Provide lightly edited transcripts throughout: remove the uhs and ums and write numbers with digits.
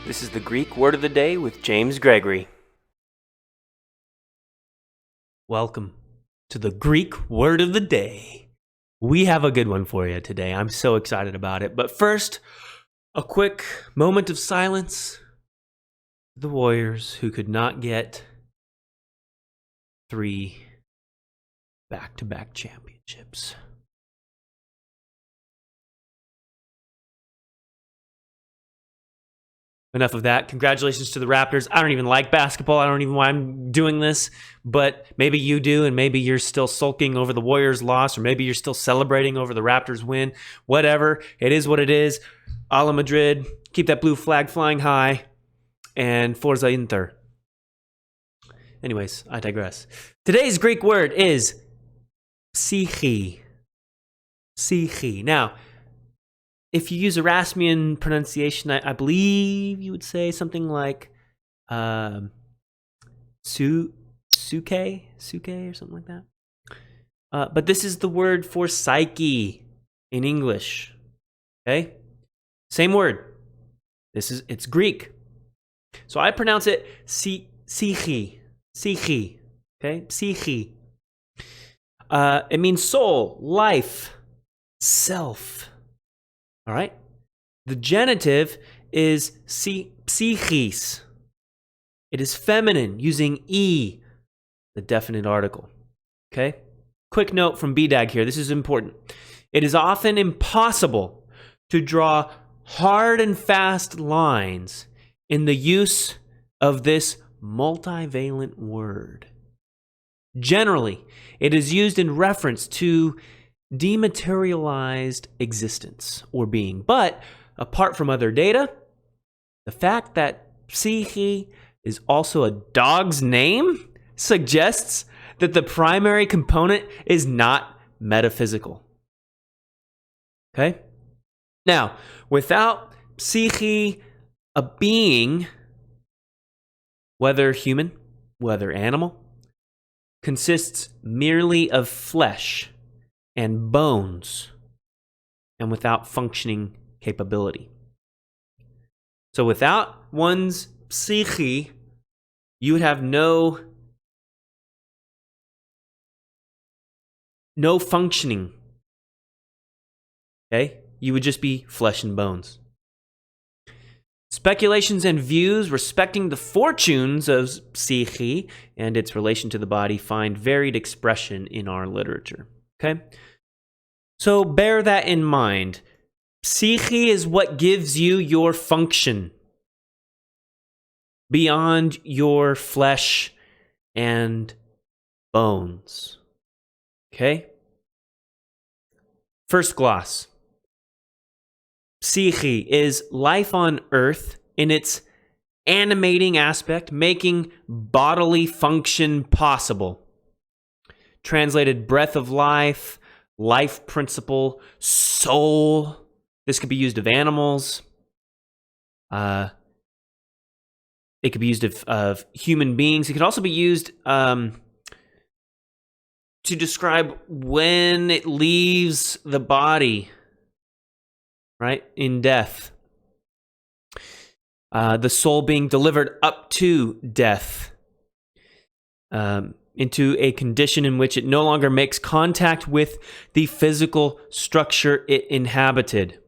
This is the Greek Word of the Day with James Gregory. Welcome to the Greek Word of the Day. We have a good one for you today. I'm so excited about it. But first, a quick moment of silence. The Warriors who could not get 3 back-to-back championships. Enough of that. Congratulations to the Raptors. I don't even like basketball. I don't even know why I'm doing this, but maybe you do, and maybe you're still sulking over the Warriors' loss, or maybe you're still celebrating over the Raptors' win. Whatever. It is what it is. Ala Madrid, keep that blue flag flying high, and Forza Inter. Anyways, I digress. Today's Greek word is psyche. Psyche. Now, if you use Erasmian pronunciation, I believe you would say something like suke or something like that. But this is the word for psyche in English. Okay? Same word. It's Greek. So I pronounce it psyche. Psyche. Okay? Psyche. It means soul, life, self. All right? The genitive is psychis. It is feminine, using E, the definite article. Okay? Quick note from BDAG here. This is important. It is often impossible to draw hard and fast lines in the use of this multivalent word. Generally, it is used in reference to dematerialized existence or being. But apart from other data, the fact that psyche is also a dog's name suggests that the primary component is not metaphysical. Okay? Now, without psyche, a being, whether human, whether animal, consists merely of flesh and bones, and without functioning capability. So without one's psyche, you would have no functioning. Okay? You would just be flesh and bones. Speculations and views respecting the fortunes of psyche and its relation to the body find varied expression in our literature. Okay? So bear that in mind. Psyche is what gives you your function beyond your flesh and bones. Okay? First gloss. Psyche is life on earth in its animating aspect, making bodily function possible. Translated breath of life, life principle, soul. This could be used of animals. It could be used of human beings. It could also be used to describe when it leaves the body, right, in death. The soul being delivered up to death. Into a condition in which it no longer makes contact with the physical structure it inhabited.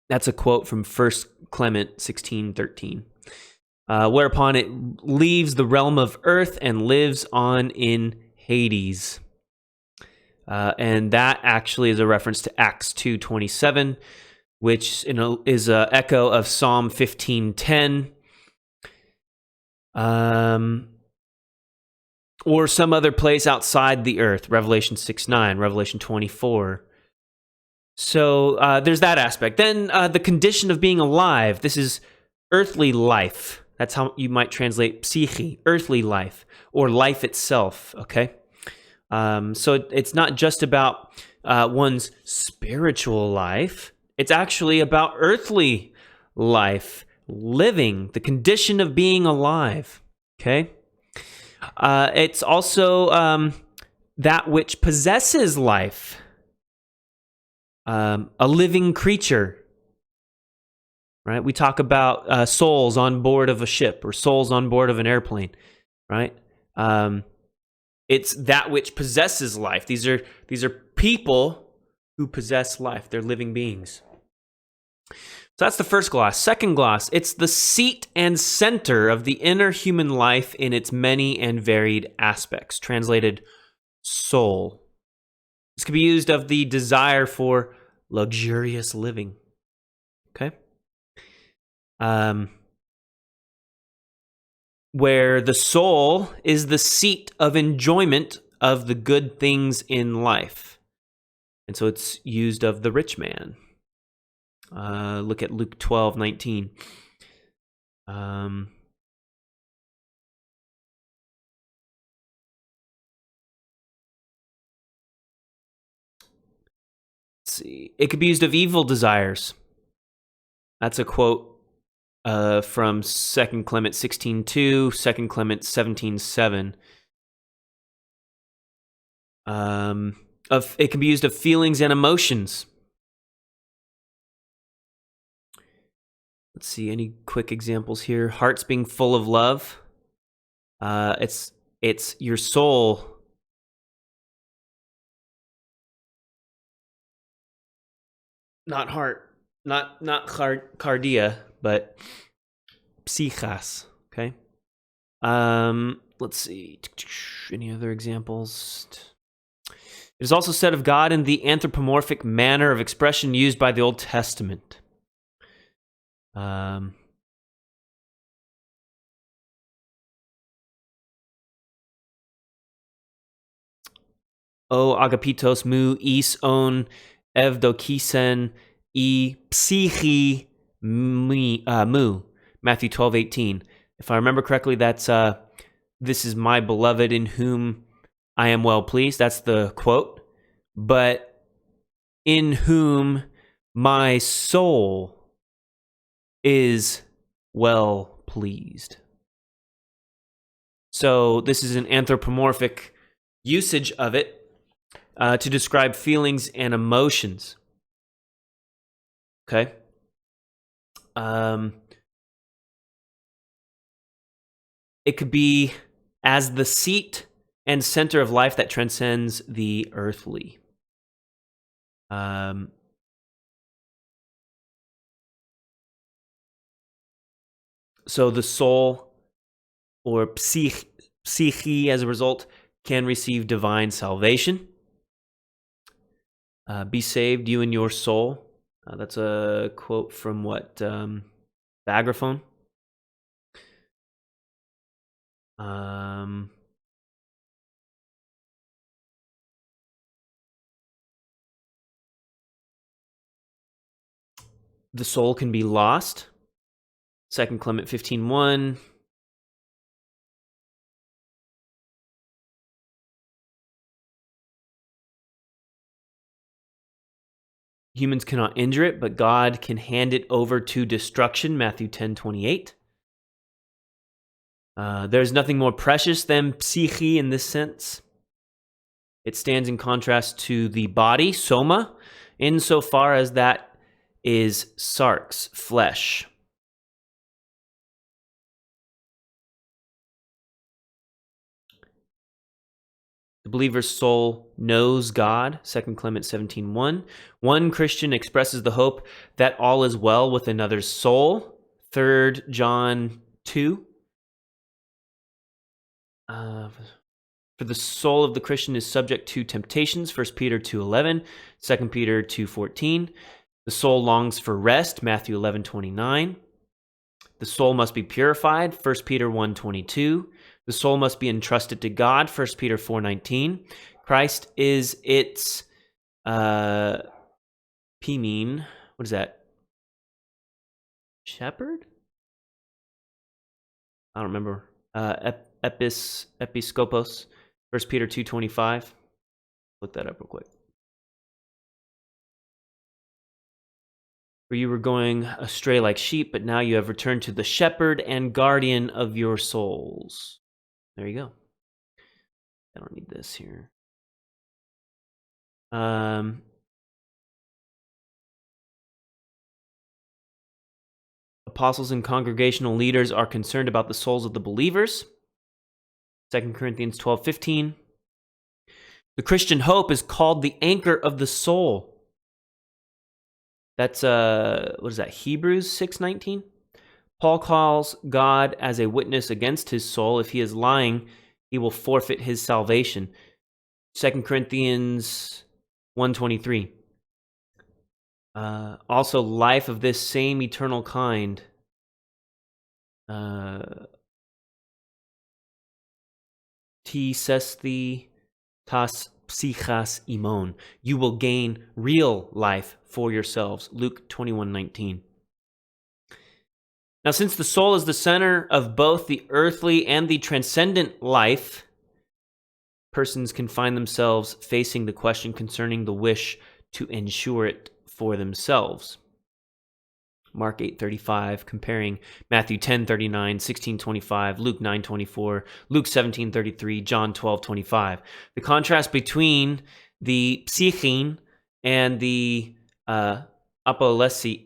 That's a quote from 1 Clement 16:13. Whereupon it leaves the realm of earth and lives on in Hades. And that actually is a reference to Acts 2:27, which is an echo of Psalm 15:10. Or some other place outside the earth, Revelation 6:9, Revelation 24. So there's that aspect. Then the condition of being alive. This is earthly life. That's how you might translate psyche, earthly life, or life itself, okay? So it's not just about one's spiritual life. It's actually about earthly life, living, the condition of being alive, okay? It's also that which possesses life, a living creature, right? We talk about souls on board of a ship or souls on board of an airplane, right? It's that which possesses life. These are people who possess life. They're living beings. So that's the first gloss. Second gloss, it's the seat and center of the inner human life in its many and varied aspects. Translated, soul. This could be used of the desire for luxurious living. Okay? Where the soul is the seat of enjoyment of the good things in life. And so it's used of the rich man. Look at Luke 12:19. Let's see. It could be used of evil desires. That's a quote from 2 Clement 16:2, 2 Clement 17:7. It can be used of feelings and emotions. Let's see, any quick examples here? Hearts being full of love. It's your soul. Not heart, not cardia, but psychas. Okay. Let's see. Any other examples? It is also said of God in the anthropomorphic manner of expression used by the Old Testament. O agapitos mu is on evdokisen e psychi mu. Matthew 12:18. If I remember correctly, that's this is my beloved in whom I am well pleased. That's the quote. But in whom my soul is well pleased. So this is an anthropomorphic usage of it to describe feelings and emotions. Okay? It could be as the seat and center of life that transcends the earthly. So the soul, or psyche, as a result, can receive divine salvation. Be saved, you and your soul. That's a quote from what? Bagraphone. The soul can be lost. 2 Clement 15:1. Humans cannot injure it, but God can hand it over to destruction. Matthew 10:28. There's nothing more precious than psyche in this sense. It stands in contrast to the body, soma, insofar as that is sarx, flesh. The believer's soul knows God, 2 Clement 17:1. One Christian expresses the hope that all is well with another's soul, 3 John 2. For the soul of the Christian is subject to temptations, 1 Peter 2:11, 2 Peter 2:14. The soul longs for rest, Matthew 11:29. The soul must be purified, 1 Peter 1:22. The soul must be entrusted to God, 1 Peter 4:19. Christ is its pimin. What is that? Shepherd? I don't remember. Episcopos, 1 Peter 2:25. Look that up real quick. For you were going astray like sheep, but now you have returned to the shepherd and guardian of your souls. There you go. I don't need this here. apostles and congregational leaders are concerned about the souls of the believers. 2 Corinthians 12:15. The Christian hope is called the anchor of the soul. That's what is that? Hebrews 6:19. Paul calls God as a witness against his soul. If he is lying, he will forfeit his salvation. 2 Corinthians 1:23. Also, life of this same eternal kind. Ti sesthi tas psychas imon. You will gain real life for yourselves. Luke 21:19. Now, since the soul is the center of both the earthly and the transcendent life, persons can find themselves facing the question concerning the wish to ensure it for themselves. Mark 8:35, comparing Matthew 10:39, 16:25, Luke 9:24, Luke 17:33, John 12:25. The contrast between the psyche and the apolese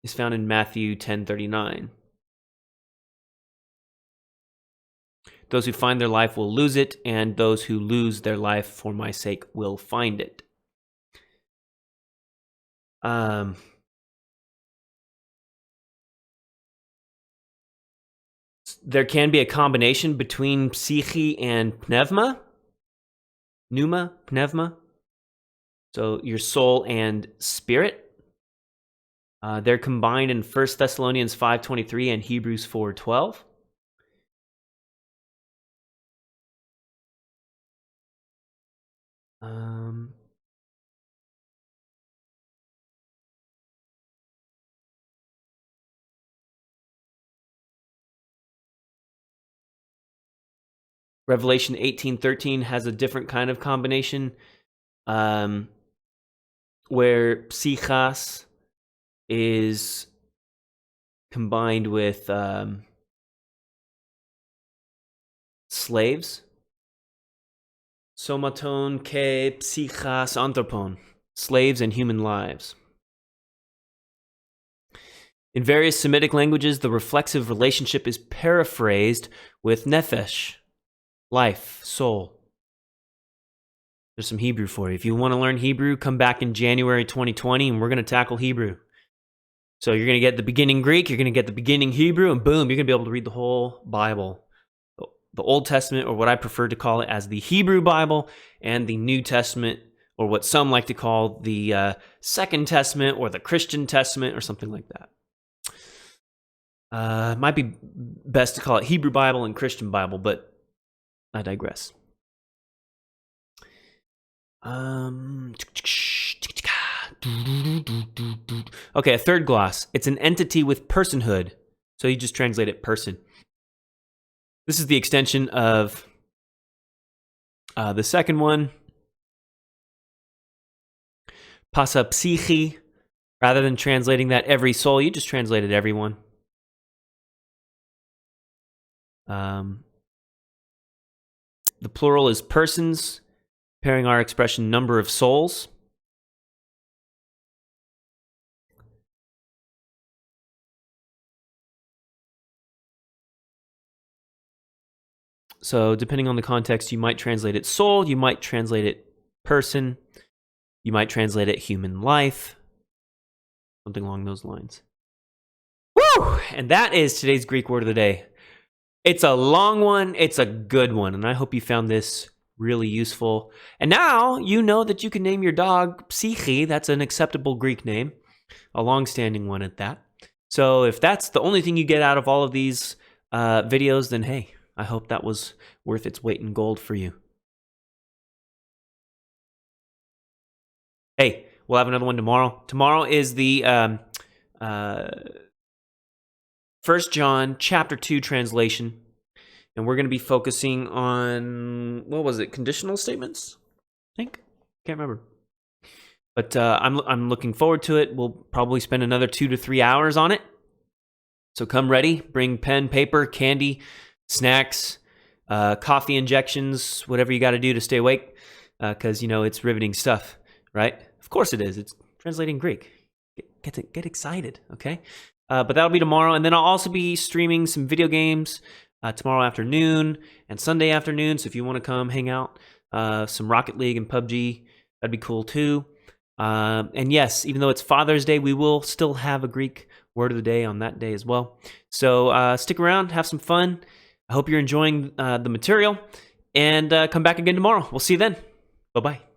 is found in Matthew 10:39. Those who find their life will lose it, and those who lose their life for my sake will find it. There can be a combination between psyche and pneuma. Pneuma. So your soul and spirit. They're combined in 1 Thessalonians 5:23 and Hebrews 4:12. Revelation 18:13 has a different kind of combination, where psychas is combined with slaves. Somaton ke psychas anthropon, slaves and human lives. In various Semitic languages, the reflexive relationship is paraphrased with nephesh, life, soul. There's some Hebrew for you. If you want to learn Hebrew, come back in January 2020 and we're going to tackle Hebrew. So you're going to get the beginning Greek, you're going to get the beginning Hebrew, and boom, you're going to be able to read the whole Bible. The Old Testament, or what I prefer to call it as the Hebrew Bible, and the New Testament, or what some like to call the Second Testament, or the Christian Testament, or something like that. It might be best to call it Hebrew Bible and Christian Bible, but I digress. Okay, a third gloss. It's an entity with personhood. So you just translate it person. This is the extension of the second one. Pasa psyche. Rather than translating that every soul, you just translated everyone. The plural is persons, pairing our expression number of souls. So depending on the context, you might translate it soul, you might translate it person, you might translate it human life, something along those lines. Woo! And that is today's Greek word of the day. It's a long one, it's a good one, and I hope you found this really useful. And now you know that you can name your dog Psyche. That's an acceptable Greek name, a long-standing one at that. So if that's the only thing you get out of all of these videos, then hey, I hope that was worth its weight in gold for you. Hey, we'll have another one tomorrow. Tomorrow is the 1 John chapter 2 translation. And we're going to be focusing on, what was it, conditional statements? I think. Can't remember. But I'm looking forward to it. We'll probably spend another 2 to 3 hours on it. So come ready. Bring pen, paper, candy, snacks, coffee injections, whatever you got to do to stay awake. Because, you know, it's riveting stuff, right? Of course it is. It's translating Greek. Get excited, okay? But that'll be tomorrow, and then I'll also be streaming some video games tomorrow afternoon and Sunday afternoon. So if you want to come hang out, some Rocket League and PUBG, that'd be cool too. And yes, even though it's Father's Day, we will still have a Greek word of the day on that day as well. So stick around, have some fun. I hope you're enjoying the material, and come back again tomorrow. We'll see you then. Bye-bye.